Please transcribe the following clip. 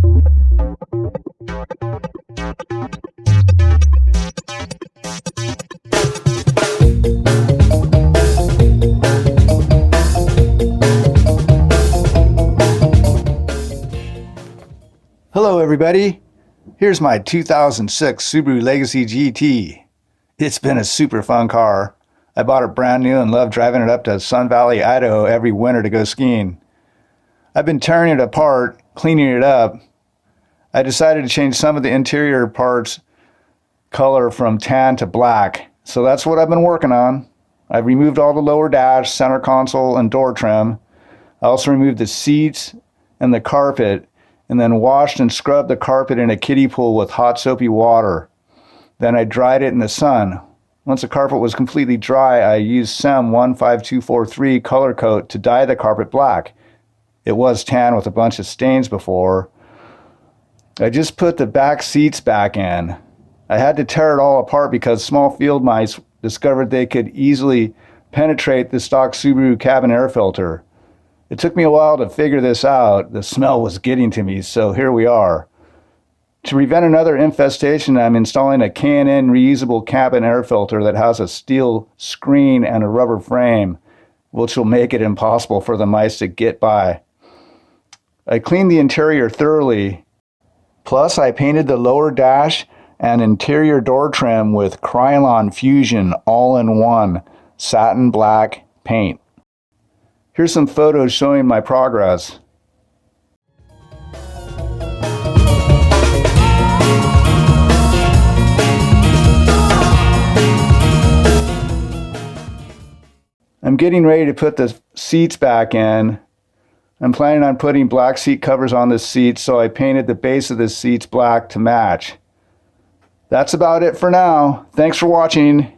Hello everybody, here's my 2006 Subaru Legacy GT. It's been a super fun car. I bought it brand new and love driving it up to Sun Valley, Idaho every winter to go skiing. I've been tearing it apart, cleaning it up. I decided to change some of the interior parts color from tan to black, so that's what I've been working on. I've removed all the lower dash, center console, and door trim. I also removed the seats and the carpet, and then washed and scrubbed the carpet in a kiddie pool with hot soapy water. Then I dried it in the sun. Once the carpet was completely dry, I used SEM 15243 Color Coat to dye the carpet black. It was tan with a bunch of stains before. I just put the back seats back in. I had to tear it all apart because small field mice discovered they could easily penetrate the stock Subaru cabin air filter. It took me a while to figure this out. The smell was getting to me, so here we are. To prevent another infestation, I'm installing a K&N reusable cabin air filter that has a steel screen and a rubber frame, which will make it impossible for the mice to get by. I cleaned the interior thoroughly. Plus, I painted the lower dash and interior door trim with Krylon Fusion all-in-one satin black paint. Here's some photos showing my progress. I'm getting ready to put the seats back in. I'm planning on putting black seat covers on the seats, so I painted the base of the seats black to match. That's about it for now. Thanks for watching.